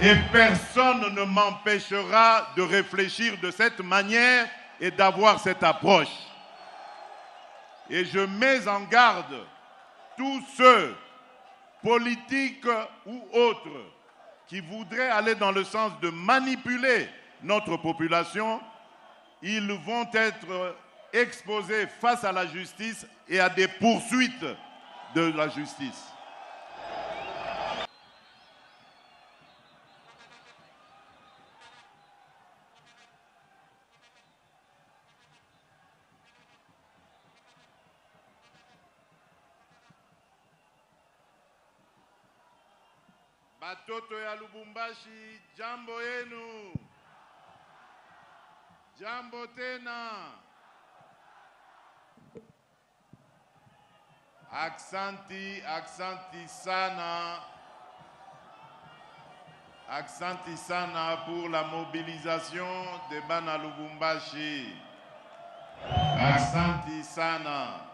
Et personne ne m'empêchera de réfléchir de cette manière et d'avoir cette approche. Et je mets en garde tous ceux, politiques ou autres, qui voudraient aller dans le sens de manipuler notre population. Ils vont être exposés face à la justice et à des poursuites de la justice. Batoto ya Lubumbashi, jambo yenu. Jambo tena. Aksanti sana. Aksanti sana pour la mobilisation de Bana Lubumbashi. Aksanti sana.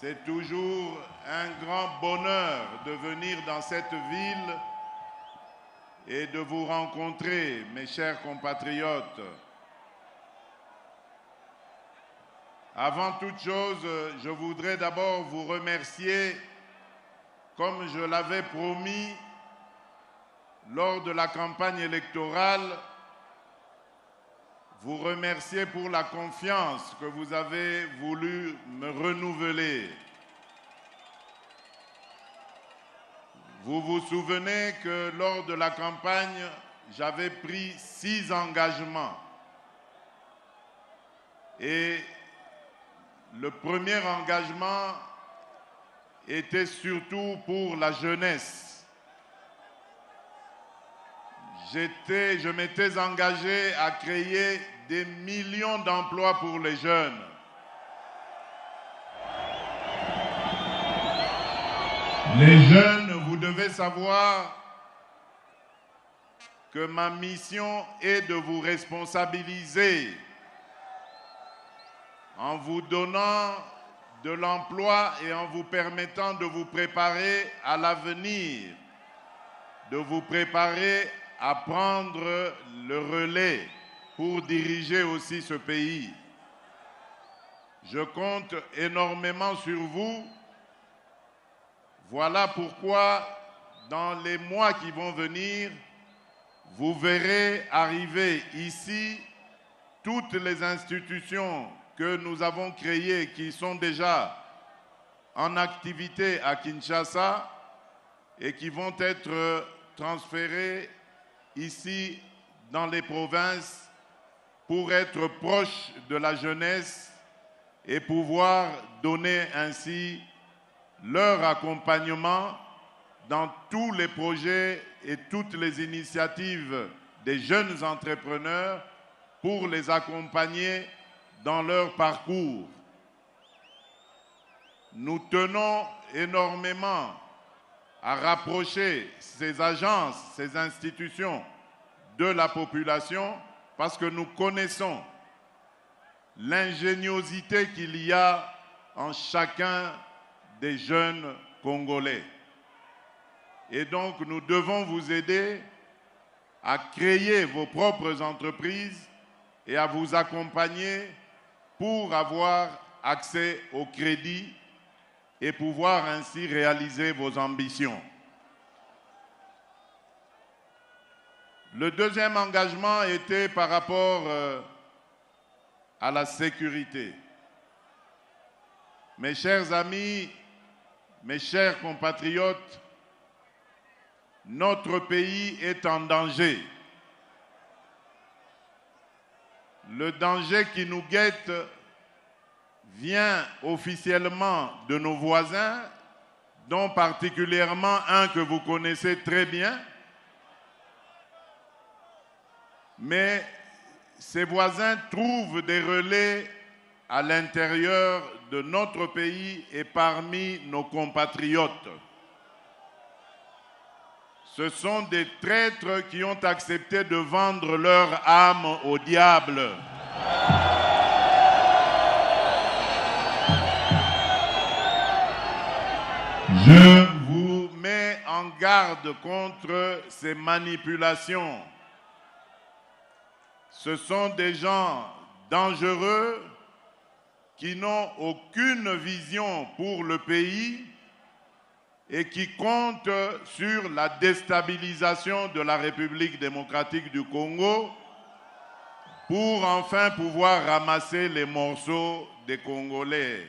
C'est toujours un grand bonheur de venir dans cette ville et de vous rencontrer, mes chers compatriotes. Avant toute chose, je voudrais d'abord vous remercier, comme je l'avais promis lors de la campagne électorale, vous remercier pour la confiance que vous avez voulu me renouveler. Vous vous souvenez que lors de la campagne, j'avais pris 6 engagements. Et le premier engagement était surtout pour la jeunesse. Je m'étais engagé à créer des millions d'emplois pour les jeunes. Les jeunes, vous devez savoir que ma mission est de vous responsabiliser en vous donnant de l'emploi et en vous permettant de vous préparer à l'avenir, de vous préparer à prendre le relais pour diriger aussi ce pays. Je compte énormément sur vous. Voilà pourquoi, dans les mois qui vont venir, vous verrez arriver ici toutes les institutions que nous avons créées, qui sont déjà en activité à Kinshasa et qui vont être transférées ici dans les provinces pour être proches de la jeunesse et pouvoir donner ainsi leur accompagnement dans tous les projets et toutes les initiatives des jeunes entrepreneurs pour les accompagner dans leur parcours. Nous tenons énormément à rapprocher ces agences, ces institutions de la population parce que nous connaissons l'ingéniosité qu'il y a en chacun des jeunes Congolais. Et donc nous devons vous aider à créer vos propres entreprises et à vous accompagner pour avoir accès au crédit et pouvoir ainsi réaliser vos ambitions. Le deuxième engagement était par rapport à la sécurité. Mes chers amis, mes chers compatriotes, notre pays est en danger. Le danger qui nous guette vient officiellement de nos voisins, dont particulièrement un que vous connaissez très bien. Mais ces voisins trouvent des relais à l'intérieur de notre pays et parmi nos compatriotes. Ce sont des traîtres qui ont accepté de vendre leur âme au diable. Je vous mets en garde contre ces manipulations. Ce sont des gens dangereux qui n'ont aucune vision pour le pays et qui comptent sur la déstabilisation de la République démocratique du Congo pour enfin pouvoir ramasser les morceaux des Congolais.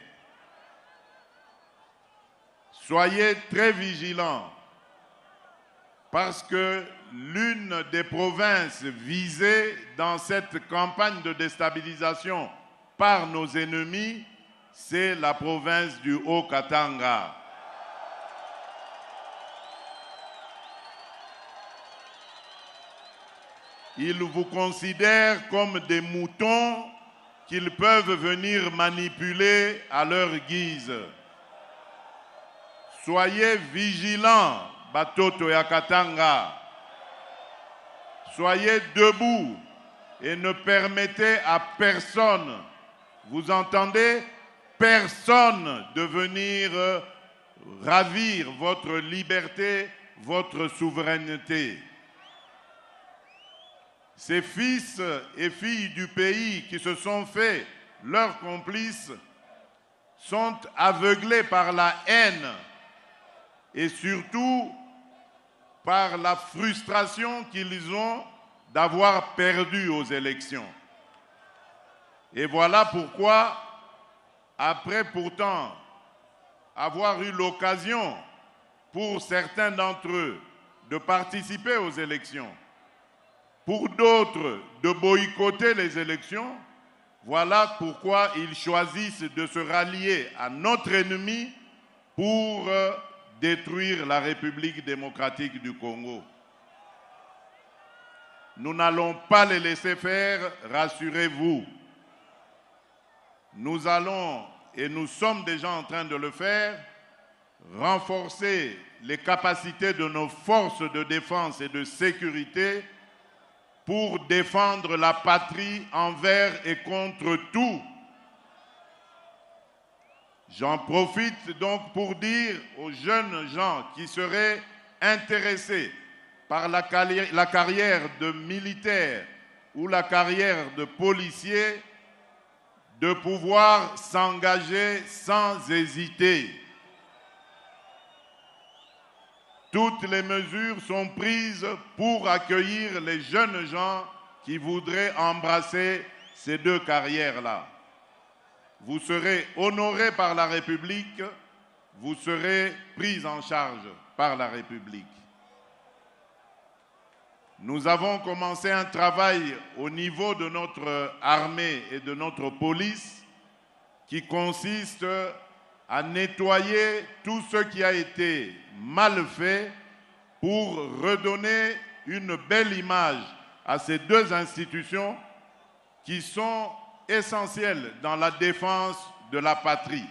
Soyez très vigilants parce que l'une des provinces visées dans cette campagne de déstabilisation par nos ennemis, c'est la province du Haut-Katanga. Ils vous considèrent comme des moutons qu'ils peuvent venir manipuler à leur guise. Soyez vigilants, Batoto ya Katanga. Soyez debout et ne permettez à personne, vous entendez, personne de venir ravir votre liberté, votre souveraineté. Ces fils et filles du pays qui se sont fait leurs complices sont aveuglés par la haine et surtout par la frustration qu'ils ont d'avoir perdu aux élections. Et voilà pourquoi, après pourtant avoir eu l'occasion pour certains d'entre eux de participer aux élections, pour d'autres de boycotter les élections, voilà pourquoi ils choisissent de se rallier à notre ennemi pour détruire la République démocratique du Congo. Nous n'allons pas les laisser faire, rassurez-vous. Nous allons, et nous sommes déjà en train de le faire, renforcer les capacités de nos forces de défense et de sécurité pour défendre la patrie envers et contre tout. J'en profite donc pour dire aux jeunes gens qui seraient intéressés par la carrière de militaire ou la carrière de policier de pouvoir s'engager sans hésiter. Toutes les mesures sont prises pour accueillir les jeunes gens qui voudraient embrasser ces deux carrières-là. Vous serez honorés par la République, vous serez pris en charge par la République. Nous avons commencé un travail au niveau de notre armée et de notre police qui consiste à nettoyer tout ce qui a été mal fait pour redonner une belle image à ces deux institutions qui sont essentielles dans la défense de la patrie.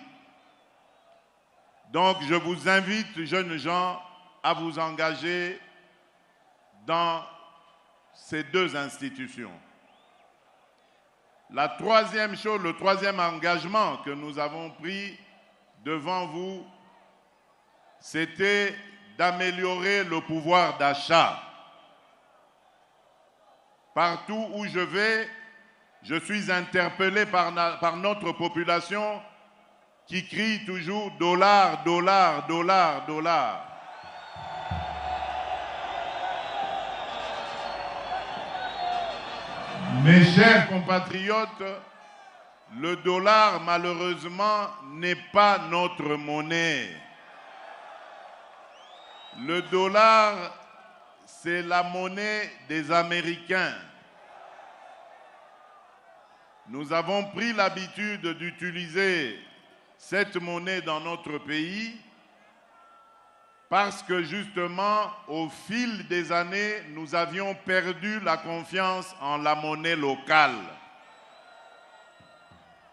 Donc je vous invite, jeunes gens, à vous engager dans ces deux institutions. La troisième chose, le troisième engagement que nous avons pris devant vous, c'était d'améliorer le pouvoir d'achat. Partout où je vais, je suis interpellé par notre population qui crie toujours « dollar, dollar, dollar, dollar ». Mes chers compatriotes, le dollar, malheureusement, n'est pas notre monnaie. Le dollar, c'est la monnaie des Américains. Nous avons pris l'habitude d'utiliser cette monnaie dans notre pays parce que justement, au fil des années, nous avions perdu la confiance en la monnaie locale.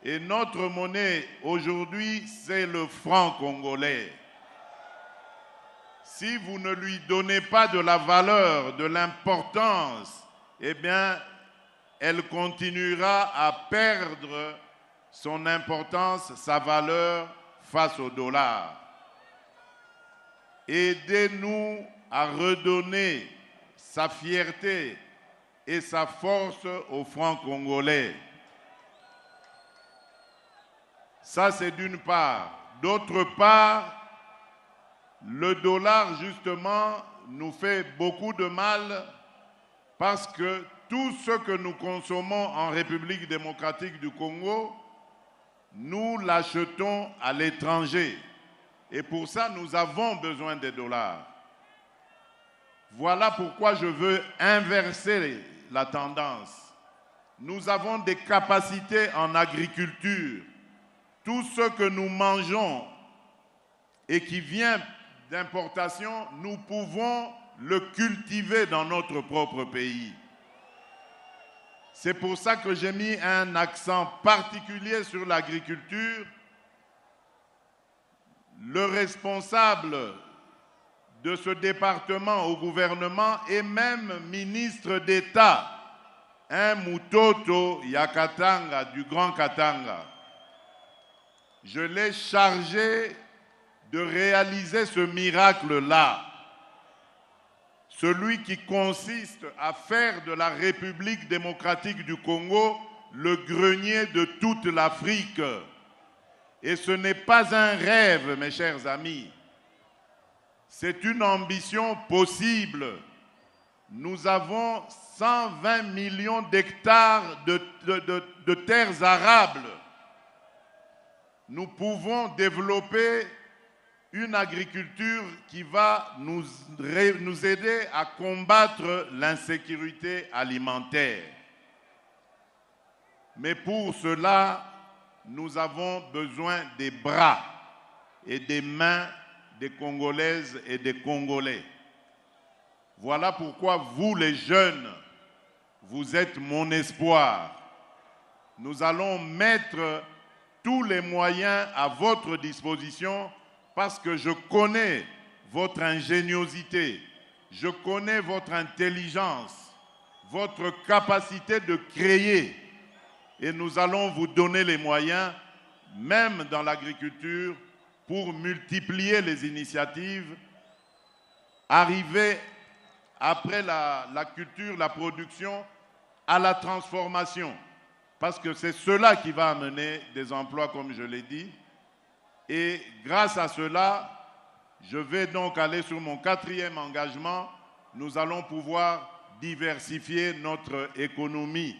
Et notre monnaie aujourd'hui, c'est le franc congolais. Si vous ne lui donnez pas de la valeur, de l'importance, eh bien, elle continuera à perdre son importance, sa valeur face au dollar. Aidez-nous à redonner sa fierté et sa force aux francs congolais. Ça, c'est d'une part. D'autre part, le dollar, justement, nous fait beaucoup de mal parce que tout ce que nous consommons en République démocratique du Congo, nous l'achetons à l'étranger. Et pour ça, nous avons besoin des dollars. Voilà pourquoi je veux inverser la tendance. Nous avons des capacités en agriculture. Tout ce que nous mangeons et qui vient d'importation, nous pouvons le cultiver dans notre propre pays. C'est pour ça que j'ai mis un accent particulier sur l'agriculture. Le responsable de ce département au gouvernement est même ministre d'État, un Mutoto Yakatanga du Grand Katanga. Je l'ai chargé de réaliser ce miracle-là, celui qui consiste à faire de la République démocratique du Congo le grenier de toute l'Afrique. Et ce n'est pas un rêve, mes chers amis. C'est une ambition possible. Nous avons 120 millions d'hectares de terres arables. Nous pouvons développer une agriculture qui va nous aider à combattre l'insécurité alimentaire. Mais pour cela, nous avons besoin des bras et des mains des Congolaises et des Congolais. Voilà pourquoi vous, les jeunes, vous êtes mon espoir. Nous allons mettre tous les moyens à votre disposition parce que je connais votre ingéniosité, je connais votre intelligence, votre capacité de créer. Et nous allons vous donner les moyens, même dans l'agriculture, pour multiplier les initiatives, arriver après la culture, la production, à la transformation. Parce que c'est cela qui va amener des emplois, comme je l'ai dit. Et grâce à cela, je vais donc aller sur mon 4e engagement. Nous allons pouvoir diversifier notre économie.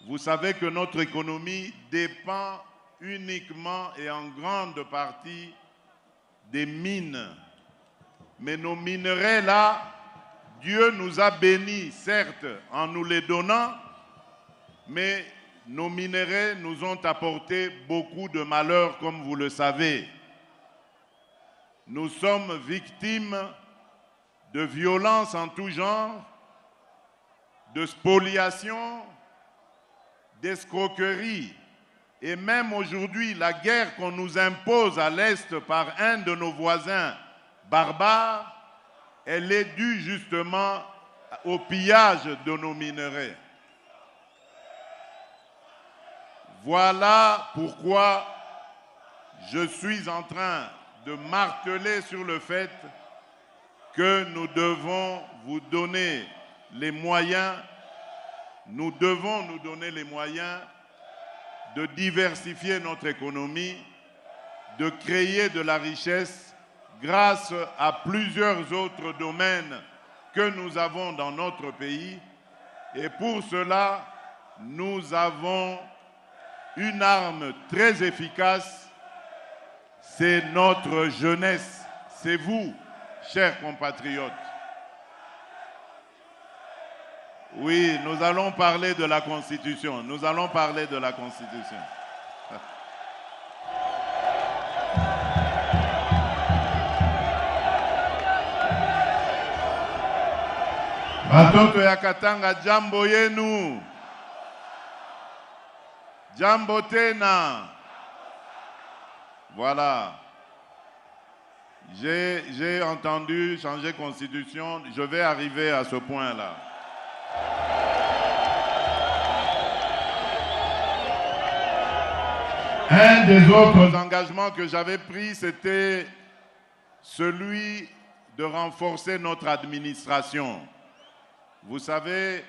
Vous savez que notre économie dépend uniquement et en grande partie des mines. Mais nos minerais là, Dieu nous a bénis, certes, en nous les donnant, mais nos minerais nous ont apporté beaucoup de malheurs, comme vous le savez. Nous sommes victimes de violences en tout genre, de spoliation, d'escroquerie. Et même aujourd'hui, la guerre qu'on nous impose à l'Est par un de nos voisins barbares, elle est due justement au pillage de nos minerais. Voilà pourquoi je suis en train de marteler sur le fait que nous devons vous donner les moyens, nous devons nous donner les moyens de diversifier notre économie, de créer de la richesse grâce à plusieurs autres domaines que nous avons dans notre pays. Et pour cela, nous avons une arme très efficace, c'est notre jeunesse, c'est vous, chers compatriotes. Oui, nous allons parler de la Constitution, nous allons parler de la Constitution. Batoto ya Katanga, jambo yenu. Jambo tena. Voilà. J'ai entendu changer constitution. Je vais arriver à ce point-là. Un des autres engagements que j'avais pris, c'était celui de renforcer notre administration. Vous savez,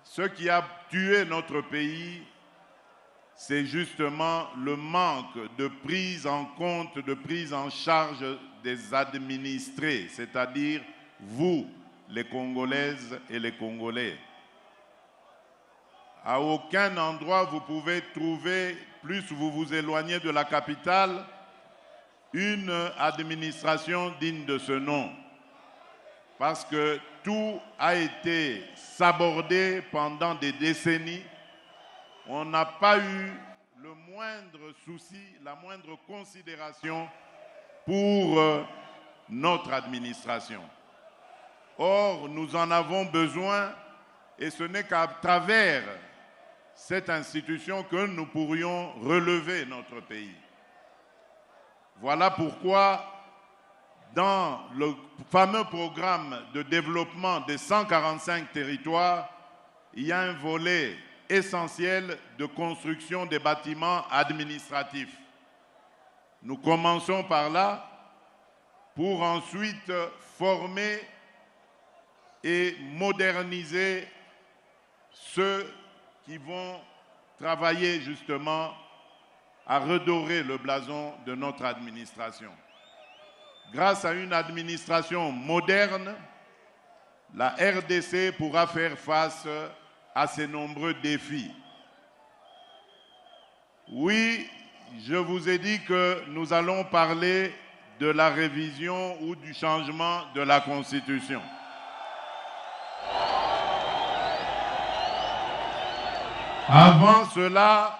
ce qui a tué notre pays, c'est justement le manque de prise en compte, de prise en charge des administrés, c'est-à-dire vous, les Congolaises et les Congolais. À aucun endroit vous pouvez trouver, plus vous vous éloignez de la capitale, une administration digne de ce nom. Parce que tout a été sabordé pendant des décennies. On n'a pas eu le moindre souci, la moindre considération pour notre administration. Or, nous en avons besoin et ce n'est qu'à travers cette institution que nous pourrions relever notre pays. Voilà pourquoi, dans le fameux programme de développement des 145 territoires, il y a un volet essentiel de construction des bâtiments administratifs. Nous commençons par là pour ensuite former et moderniser ceux qui vont travailler justement à redorer le blason de notre administration. Grâce à une administration moderne, la RDC pourra faire face à ces nombreux défis. Oui, je vous ai dit que nous allons parler de la révision ou du changement de la Constitution. Avant cela,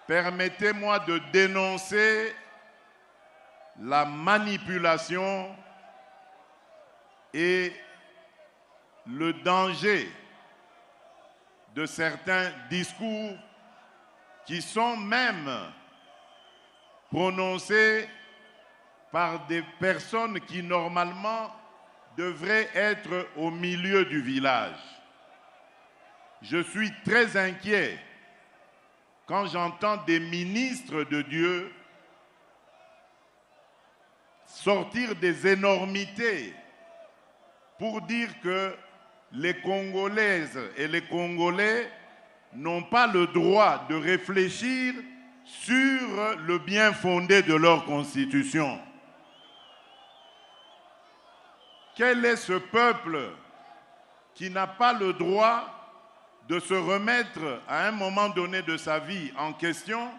permettez-moi de dénoncer la manipulation et le danger de certains discours qui sont même prononcés par des personnes qui normalement devraient être au milieu du village. Je suis très inquiet quand j'entends des ministres de Dieu sortir des énormités pour dire que les Congolaises et les Congolais n'ont pas le droit de réfléchir sur le bien fondé de leur constitution. Quel est ce peuple qui n'a pas le droit de se remettre à un moment donné de sa vie en question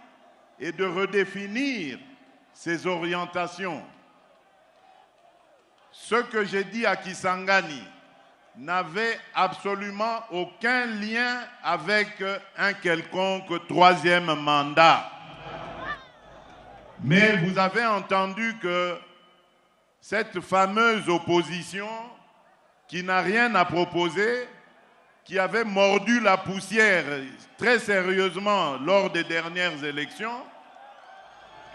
et de redéfinir ses orientations? Ce que j'ai dit à Kisangani n'avait absolument aucun lien avec un quelconque troisième mandat. Mais vous avez entendu que cette fameuse opposition qui n'a rien à proposer, qui avait mordu la poussière très sérieusement lors des dernières élections,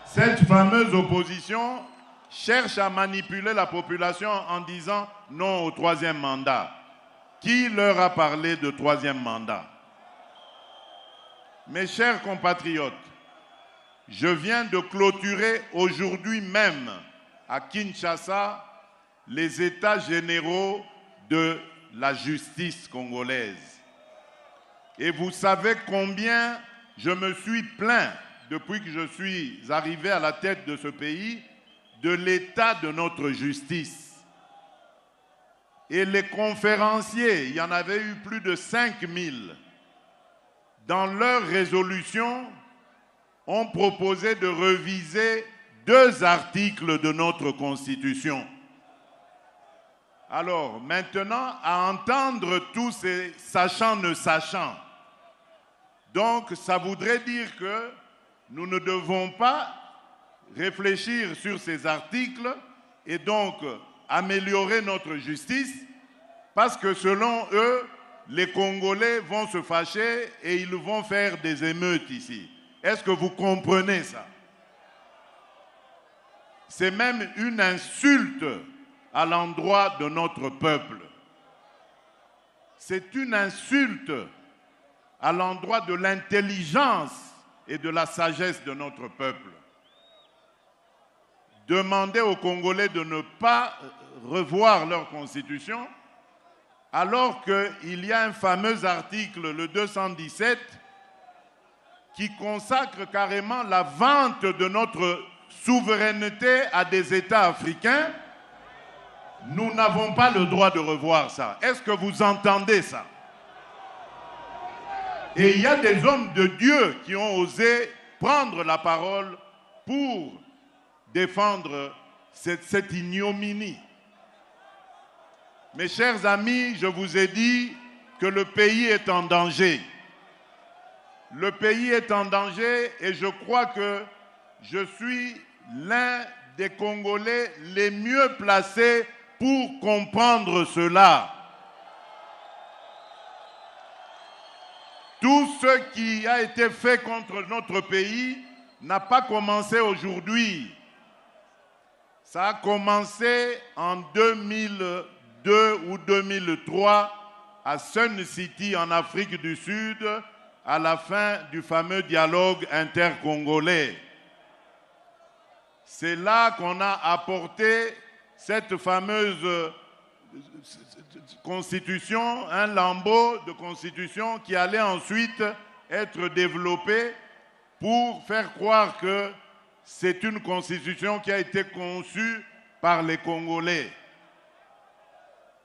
cette fameuse opposition cherche à manipuler la population en disant non au troisième mandat. Qui leur a parlé de troisième mandat? Mes chers compatriotes, je viens de clôturer aujourd'hui même à Kinshasa les états généraux de la justice congolaise. Et vous savez combien je me suis plaint depuis que je suis arrivé à la tête de ce pays de l'état de notre justice. Et les conférenciers, il y en avait eu plus de 5000, dans leur résolution, ont proposé de réviser 2 articles de notre Constitution. Alors, maintenant, à entendre tous ces sachants ne sachant, donc ça voudrait dire que nous ne devons pas réfléchir sur ces articles et donc améliorer notre justice parce que selon eux, les Congolais vont se fâcher et ils vont faire des émeutes ici. Est-ce que vous comprenez ça? C'est même une insulte à l'endroit de notre peuple. C'est une insulte à l'endroit de l'intelligence et de la sagesse de notre peuple. demander aux Congolais de ne pas revoir leur constitution, alors qu'il y a un fameux article, le 217, qui consacre carrément la vente de notre souveraineté à des États africains. Nous n'avons pas le droit de revoir ça. Est-ce que vous entendez ça? Et il y a des hommes de Dieu qui ont osé prendre la parole pour défendre cette ignominie. Mes chers amis, je vous ai dit que le pays est en danger. Le pays est en danger et je crois que je suis l'un des Congolais les mieux placés pour comprendre cela. Tout ce qui a été fait contre notre pays n'a pas commencé aujourd'hui. Ça a commencé en 2002 ou 2003 à Sun City en Afrique du Sud, à la fin du fameux dialogue intercongolais. C'est là qu'on a apporté cette fameuse constitution, un lambeau de constitution qui allait ensuite être développé pour faire croire que c'est une constitution qui a été conçue par les Congolais.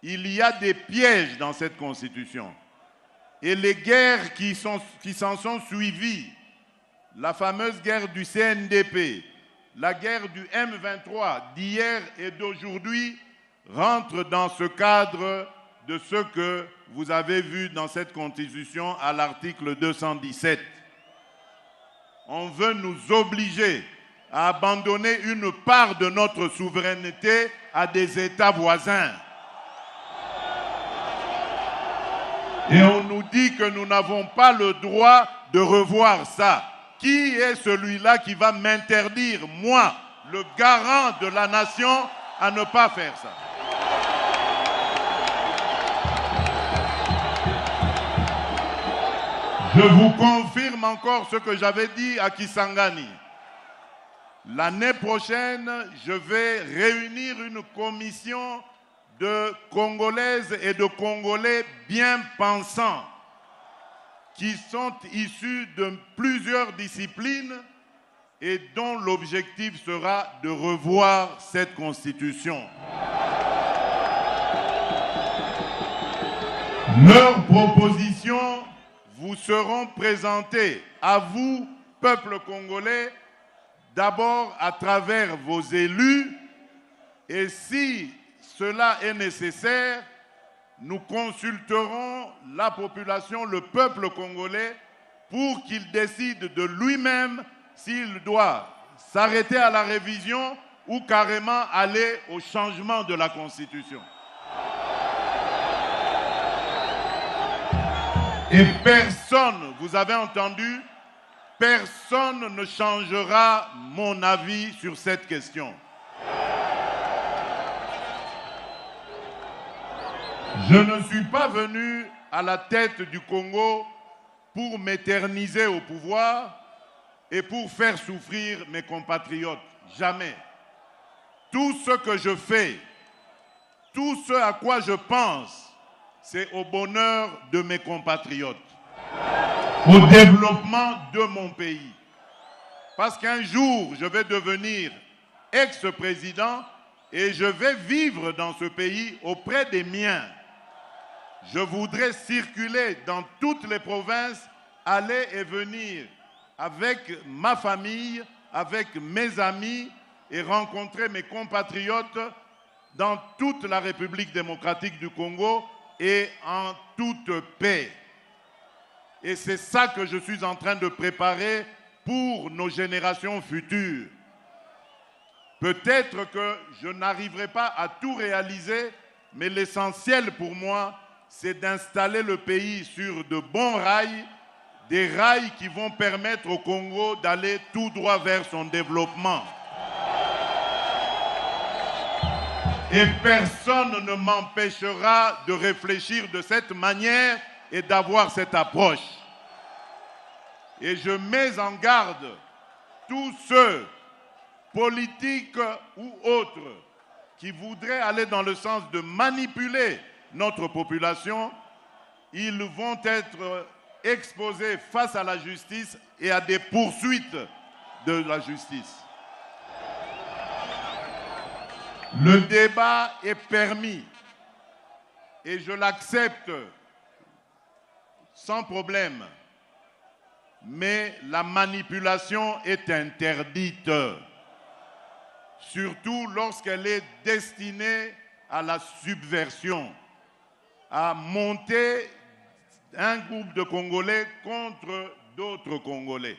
Il y a des pièges dans cette constitution. Et les guerres qui s'en sont suivies, la fameuse guerre du CNDP, la guerre du M23 d'hier et d'aujourd'hui, rentrent dans ce cadre de ce que vous avez vu dans cette constitution à l'article 217. On veut nous obliger à abandonner une part de notre souveraineté à des États voisins. Et on nous dit que nous n'avons pas le droit de revoir ça. Qui est celui-là qui va m'interdire, moi, le garant de la nation, à ne pas faire ça? Je vous confirme encore ce que j'avais dit à Kisangani. L'année prochaine, je vais réunir une commission de Congolaises et de Congolais bien pensants qui sont issus de plusieurs disciplines et dont l'objectif sera de revoir cette constitution. Leurs propositions vous seront présentées à vous, peuple congolais, d'abord à travers vos élus, et si cela est nécessaire, nous consulterons la population, le peuple congolais, pour qu'il décide de lui-même s'il doit s'arrêter à la révision ou carrément aller au changement de la Constitution. Et personne, vous avez entendu, personne ne changera mon avis sur cette question. Je ne suis pas venu à la tête du Congo pour m'éterniser au pouvoir et pour faire souffrir mes compatriotes. Jamais. Tout ce que je fais, tout ce à quoi je pense, c'est au bonheur de mes compatriotes, au développement de mon pays. Parce qu'un jour, je vais devenir ex-président et je vais vivre dans ce pays auprès des miens. Je voudrais circuler dans toutes les provinces, aller et venir avec ma famille, avec mes amis et rencontrer mes compatriotes dans toute la République démocratique du Congo et en toute paix. Et c'est ça que je suis en train de préparer pour nos générations futures. Peut-être que je n'arriverai pas à tout réaliser, mais l'essentiel pour moi, c'est d'installer le pays sur de bons rails, des rails qui vont permettre au Congo d'aller tout droit vers son développement. Et personne ne m'empêchera de réfléchir de cette manière et d'avoir cette approche. Et je mets en garde tous ceux politiques ou autres qui voudraient aller dans le sens de manipuler notre population, ils vont être exposés face à la justice et à des poursuites de la justice. Le débat est permis et je l'accepte sans problème, mais la manipulation est interdite, surtout lorsqu'elle est destinée à la subversion, à monter un groupe de Congolais contre d'autres Congolais.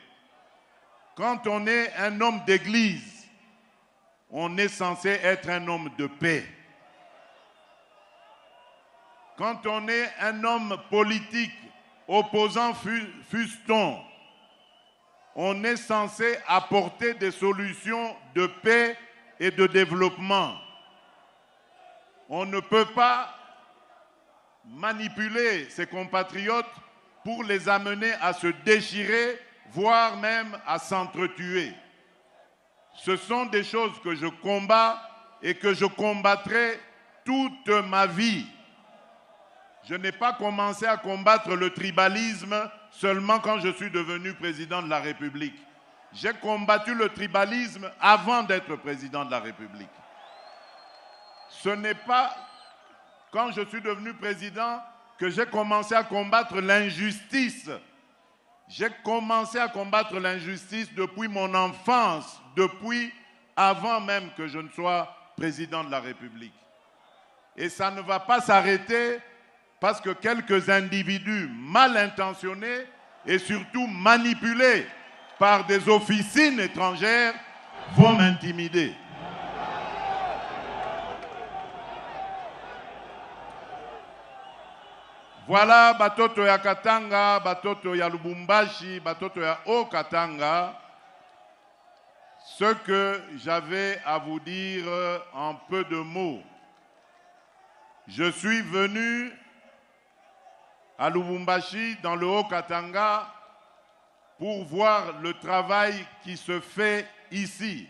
Quand on est un homme d'église, on est censé être un homme de paix. Quand on est un homme politique, opposant fût-on, on est censé apporter des solutions de paix et de développement. On ne peut pas manipuler ses compatriotes pour les amener à se déchirer, voire même à s'entretuer. Ce sont des choses que je combats et que je combattrai toute ma vie. Je n'ai pas commencé à combattre le tribalisme seulement quand je suis devenu président de la République. J'ai combattu le tribalisme avant d'être président de la République. Ce n'est pas quand je suis devenu président que j'ai commencé à combattre l'injustice. J'ai commencé à combattre l'injustice depuis mon enfance, depuis avant même que je ne sois président de la République. Et ça ne va pas s'arrêter parce que quelques individus mal intentionnés et surtout manipulés par des officines étrangères vont m'intimider. Voilà batoto ya Katanga, batoto ya Lubumbashi, batoto ya Haut-Katanga, ce que j'avais à vous dire en peu de mots. Je suis venu à Lubumbashi, dans le Haut-Katanga, pour voir le travail qui se fait ici.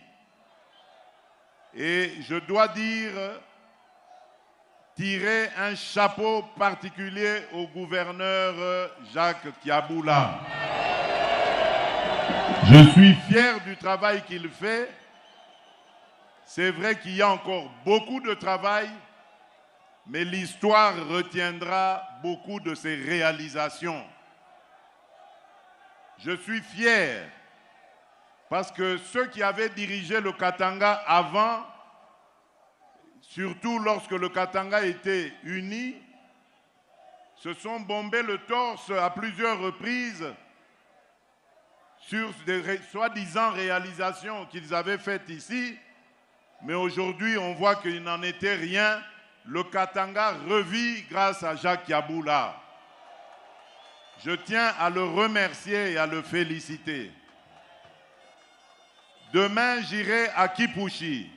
Et je dois dire, tirer un chapeau particulier au gouverneur Jacques Kiaboula. Je suis fier du travail qu'il fait. C'est vrai qu'il y a encore beaucoup de travail, mais l'histoire retiendra beaucoup de ses réalisations. Je suis fier parce que ceux qui avaient dirigé le Katanga avant, surtout lorsque le Katanga était uni, se sont bombés le torse à plusieurs reprises sur des soi-disant réalisations qu'ils avaient faites ici, mais aujourd'hui on voit qu'il n'en était rien. Le Katanga revit grâce à Jacques Kiaboula. Je tiens à le remercier et à le féliciter. Demain, j'irai à Kipushi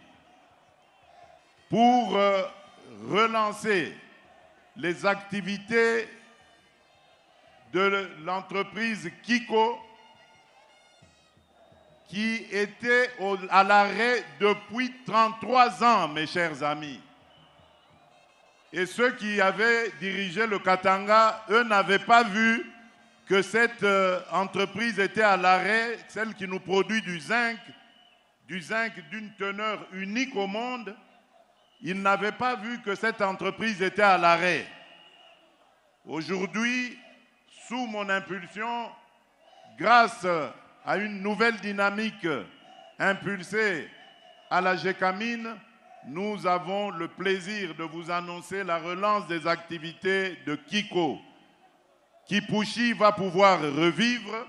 pour relancer les activités de l'entreprise Kiko qui était à l'arrêt depuis 33 ans, mes chers amis. Et ceux qui avaient dirigé le Katanga, eux n'avaient pas vu que cette entreprise était à l'arrêt, celle qui nous produit du zinc d'une teneur unique au monde. Ils n'avaient pas vu que cette entreprise était à l'arrêt. Aujourd'hui, sous mon impulsion, grâce à une nouvelle dynamique impulsée à la GECAMINE, nous avons le plaisir de vous annoncer la relance des activités de Kiko. Kipushi va pouvoir revivre,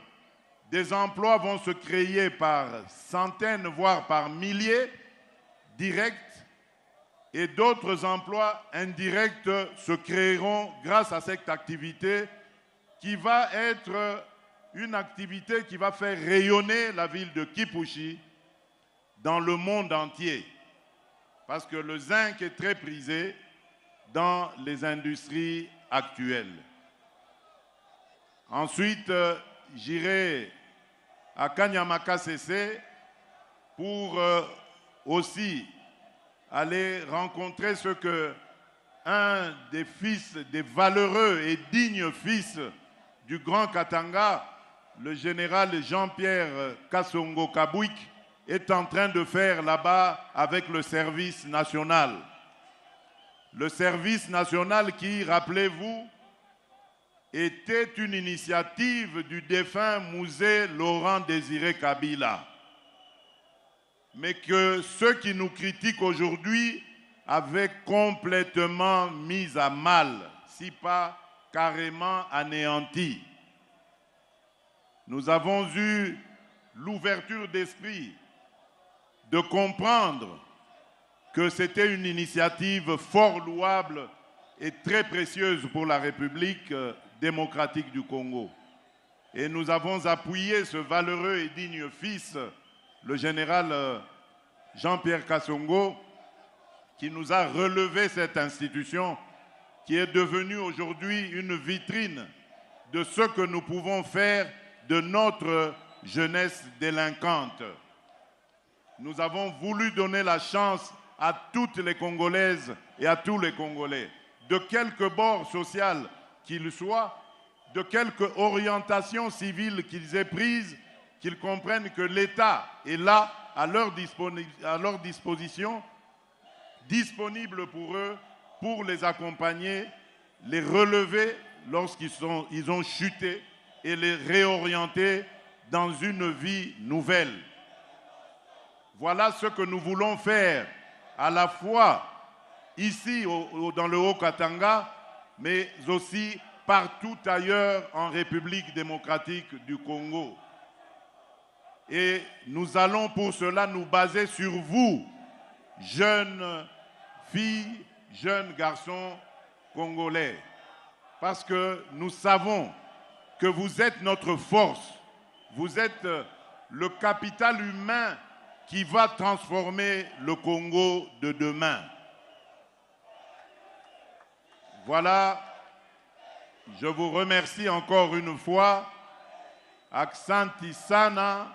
des emplois vont se créer par centaines, voire par milliers, directs, et d'autres emplois indirects se créeront grâce à cette activité qui va être une activité qui va faire rayonner la ville de Kipushi dans le monde entier. Parce que le zinc est très prisé dans les industries actuelles. Ensuite, j'irai à Kanyamaka CC pour aussi aller rencontrer ce que un des fils, des valeureux et dignes fils du Grand Katanga, le général Jean-Pierre Kasongo Kabwik, est en train de faire là-bas avec le service national. Le service national qui, rappelez-vous, était une initiative du défunt Mouzé Laurent Désiré Kabila. Mais que ceux qui nous critiquent aujourd'hui avaient complètement mis à mal, si pas carrément anéanti. Nous avons eu l'ouverture d'esprit de comprendre que c'était une initiative fort louable et très précieuse pour la République démocratique du Congo. Et nous avons appuyé ce valeureux et digne fils, le général Jean-Pierre Kasongo, qui nous a relevé cette institution qui est devenue aujourd'hui une vitrine de ce que nous pouvons faire de notre jeunesse délinquante. Nous avons voulu donner la chance à toutes les Congolaises et à tous les Congolais, de quelque bord social qu'ils soient, de quelque orientation civile qu'ils aient prise, qu'ils comprennent que l'État est là à leur disposition, disponible pour eux, pour les accompagner, les relever lorsqu'ils ont chuté et les réorienter dans une vie nouvelle. Voilà ce que nous voulons faire, à la fois ici dans le Haut-Katanga, mais aussi partout ailleurs en République démocratique du Congo. Et nous allons pour cela nous baser sur vous, jeunes filles, jeunes garçons congolais, parce que nous savons que vous êtes notre force, vous êtes le capital humain qui va transformer le Congo de demain. Voilà, je vous remercie encore une fois. Aksanti Sana,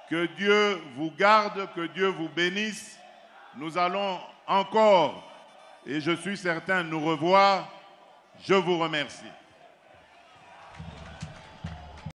que Dieu vous garde, que Dieu vous bénisse. Nous allons encore, et je suis certain, nous revoir. Je vous remercie.